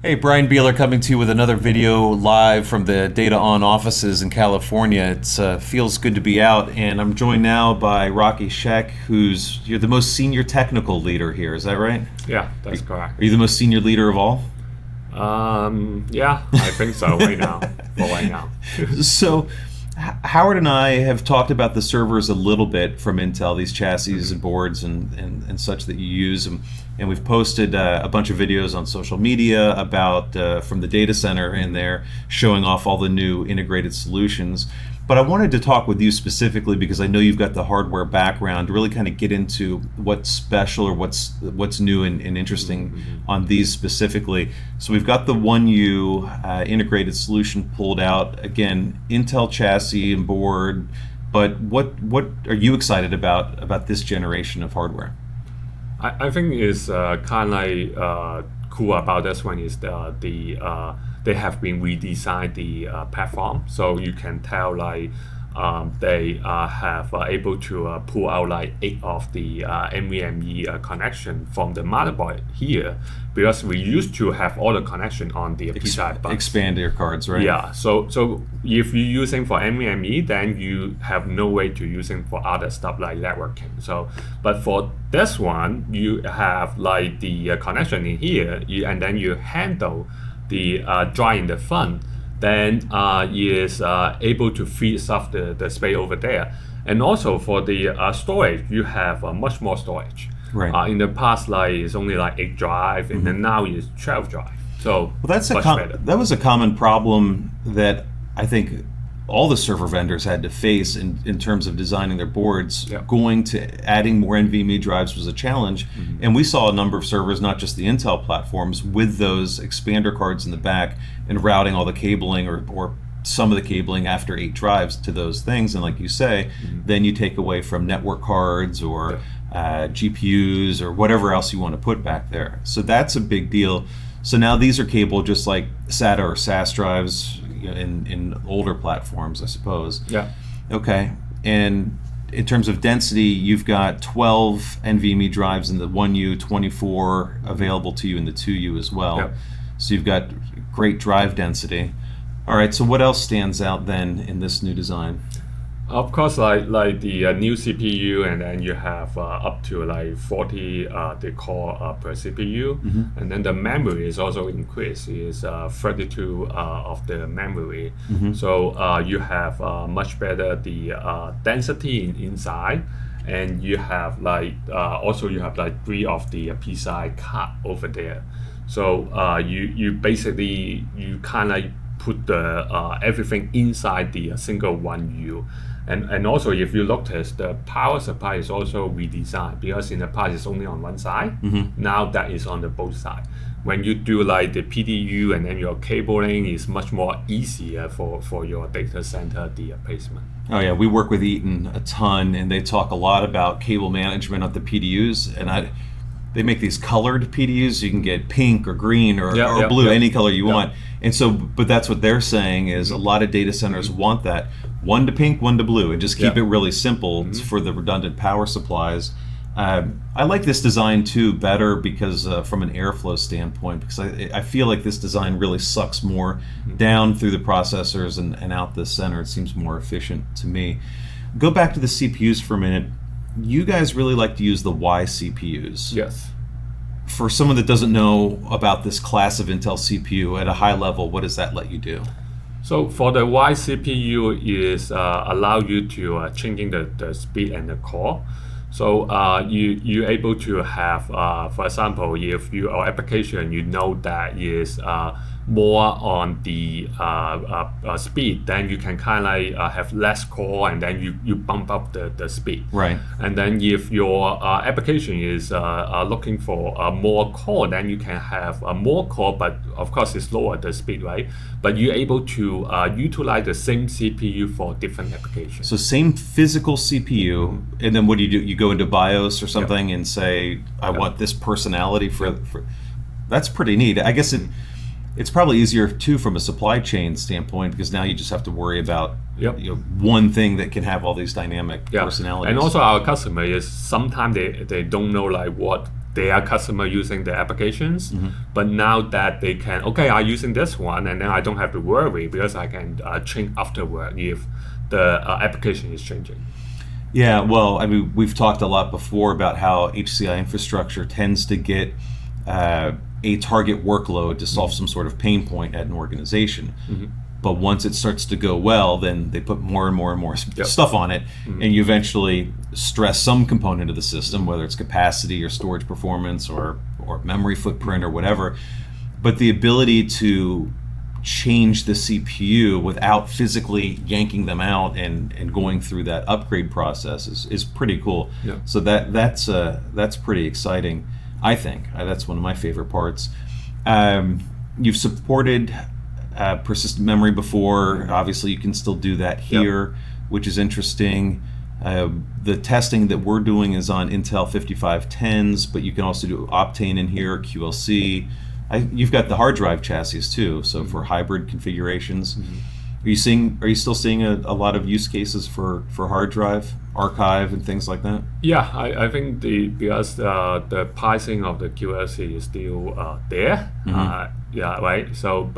Hey, Brian Beeler coming to you with another video live from the Data On offices in California. It feels good to be out, and I'm joined now by Rocky Scheck, you're the most senior technical leader here, is that right? Yeah, that's correct. Are you the most senior leader of all? Yeah, I think so right now. For right now. So, Howard and I have talked about the servers a little bit from Intel, these chassis and boards and such that you use. And we've posted a bunch of videos on social media about from the data center in there showing off all the new integrated solutions. But I wanted to talk with you specifically because I know you've got the hardware background to really kind of get into what's special or what's new and interesting on these specifically. So we've got the 1U integrated solution pulled out. Again, Intel chassis and board. But what are you excited about this generation of hardware? I think is kind of cool about this one is they have been redesigned the platform, so you can tell like they have able to pull out like 8 of the NVMe connection from the motherboard here, because we used to have all the connection on the PCI bus. Expander cards, right? Yeah. So if you're using for NVMe, then you have no way to using for other stuff like networking. So, but for this one, you have like the connection in here, and then you handle the drive in the front, then is able to free up the space over there. And also for the storage, you have much more storage. Right. In the past, like it's only like 8 drive, and then now it's 12 drive. So that's better. That was a common problem that I think all the server vendors had to face in terms of designing their boards. Yep. Going to adding more NVMe drives was a challenge, and we saw a number of servers, not just the Intel platforms, with those expander cards in the back and routing all the cabling or some of the cabling after 8 drives to those things. And like you say, then you take away from network cards or GPUs or whatever else you want to put back there. So that's a big deal. So now these are capable just like SATA or SAS drives in older platforms, I suppose. Yeah. Okay. And in terms of density, you've got 12 NVMe drives in the 1U, 24 available to you in the 2U as well. Yep. So you've got great drive density. All right, so what else stands out then in this new design? Of course, like the new CPU, and then you have up to like 40 the core per CPU, and then the memory is also increased. Is 32 of the memory, so you have much better the density inside, and you have like also you have like 3 of the PCI card over there. So you basically you kind of put the everything inside the single 1U. And also, if you notice, the power supply is also redesigned, because in the past it's only on one side. Now that is on the both sides. When you do like the PDU and then your cabling is much more easier for your data center the placement. Oh yeah, we work with Eaton a ton, and they talk a lot about cable management of the PDUs, and they make these colored PDUs, so you can get pink or green or blue, any color you want. And so, but that's what they're saying is a lot of data centers want that. 1 to pink, 1 to blue, and just keep it really simple for the redundant power supplies. I like this design too better because from an airflow standpoint, because I feel like this design really sucks more down through the processors and out the center. It seems more efficient to me. Go back to the CPUs for a minute. You guys really like to use the Y CPUs. Yes. For someone that doesn't know about this class of Intel CPU at a high level, what does that let you do? So for the Y CPU is allow you to changing the speed and the core. So you're able to have, for example, if your application you know that is more on the speed, then you can kind of have less core, and then you bump up the speed. Right. And then if your application is looking for more core, then you can have more core, but of course it's lower the speed, right? But you're able to utilize the same CPU for different applications. So same physical CPU, and then what do? You go into BIOS or something and say, I want this personality for. That's pretty neat. I guess it's probably easier too from a supply chain standpoint, because now you just have to worry about one thing that can have all these dynamic personalities. And also our customer is sometimes they don't know like what their customer using the applications. But now that they can, okay, I'm using this one, and then I don't have to worry because I can change afterward if the application is changing. Yeah, well, I mean, we've talked a lot before about how HCI infrastructure tends to get a target workload to solve some sort of pain point at an organization. But once it starts to go well, then they put more and more and more stuff on it, and you eventually stress some component of the system, whether it's capacity or storage performance or memory footprint or whatever. But the ability to change the CPU without physically yanking them out and going through that upgrade process is pretty cool. Yeah. So that's pretty exciting, I think. That's one of my favorite parts. You've supported persistent memory before. Obviously, you can still do that here, which is interesting. The testing that we're doing is on Intel 5510s, but you can also do Optane in here, QLC. You've got the hard drive chassis too, so for hybrid configurations. Are you still seeing a lot of use cases for hard drive, archive, and things like that? Yeah, I think because the pricing of the QLC is still there. Yeah, right. So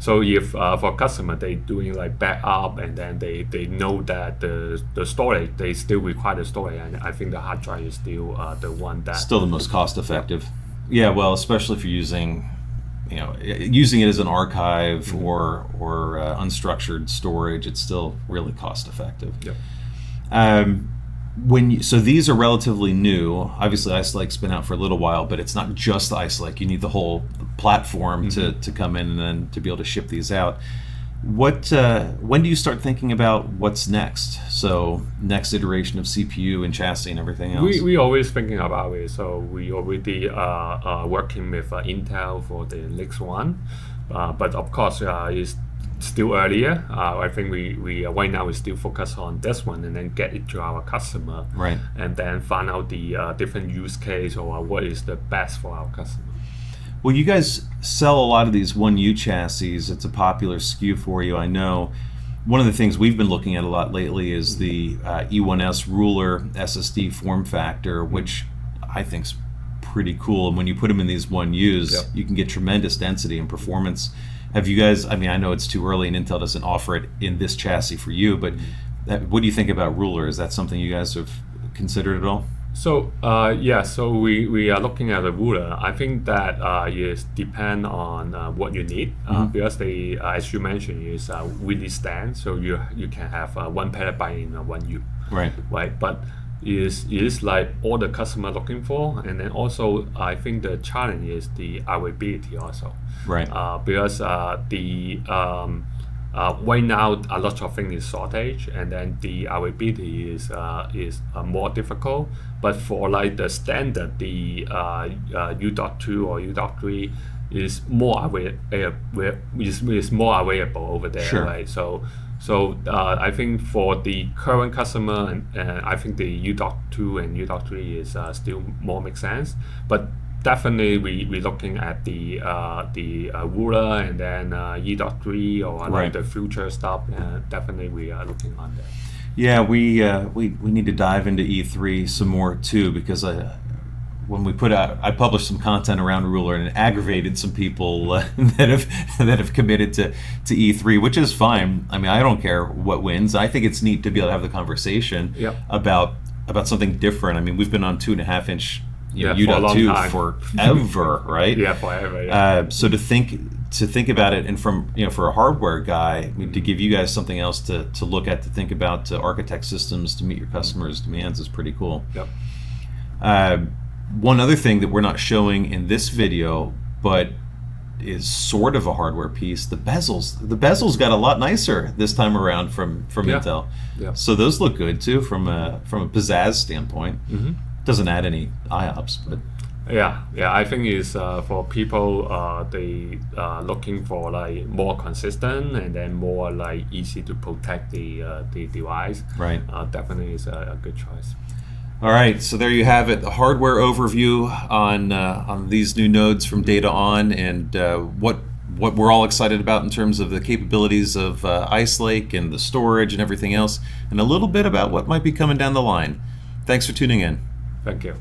if for customer they doing like backup, and then they know that the storage, they still require the storage, and I think the hard drive is still the one that still the most cost effective. Yeah, well, especially if you're using it as an archive or unstructured storage, it's still really cost effective. Yep. So these are relatively new. Obviously, Ice Lake's been out for a little while, but it's not just Ice Lake. You need the whole platform to come in and then to be able to ship these out. When do you start thinking about what's next? So next iteration of CPU and chassis and everything else. We always thinking about it. So we already working with Intel for the next one, but of course it's still earlier. I think we right now we still focus on this one and then get it to our customer, right? And then find out the different use case or what is the best for our customer. Well, you guys sell a lot of these 1U chassis. It's a popular SKU for you, I know. One of the things we've been looking at a lot lately is the E1S Ruler SSD form factor, which I think's pretty cool. And when you put them in these 1Us, you can get tremendous density and performance. Have you guys, I mean, I know it's too early and Intel doesn't offer it in this chassis for you, but what do you think about Ruler? Is that something you guys have considered at all? So so we are looking at the ruler. I think that is depend on what you need because they, as you mentioned, is really stand. So you can have 1 petabyte in 1U. Right. But is like all the customer looking for, and then also I think the challenge is the availability also. Right. Because right now a lot of things is shortage, and then the availability is more difficult. But for like the standard, the U.2 or U.3 is more more available over there, sure. Right? So I think for the current customer, and I think the U.2 and U.3 is still more make sense, but definitely we're looking at the ruler and then E.3 or like the future stuff. Definitely we are looking on that. Yeah, we need to dive into E3 some more too, because when I published some content around Ruler, and it aggravated some people that have committed to E3, which is fine. I mean, I don't care what wins. I think it's neat to be able to have the conversation about something different. I mean, we've been on 2.5-inch U.2 forever, right? Yeah, forever. Yeah. So to think about it, and from for a hardware guy, to give you guys something else to look at, to think about, to architect systems to meet your customers' demands is pretty cool. Yep. One other thing that we're not showing in this video, but is sort of a hardware piece, the bezels. The bezels got a lot nicer this time around from Intel. Yeah. So those look good too from a pizzazz standpoint. Doesn't add any IOPS, but yeah, I think it's for people they looking for like more consistent and then more like easy to protect the device. Right. Definitely is a good choice. All right, so there you have it, the hardware overview on these new nodes from Data On, and what we're all excited about in terms of the capabilities of Ice Lake and the storage and everything else, and a little bit about what might be coming down the line. Thanks for tuning in. Thank you.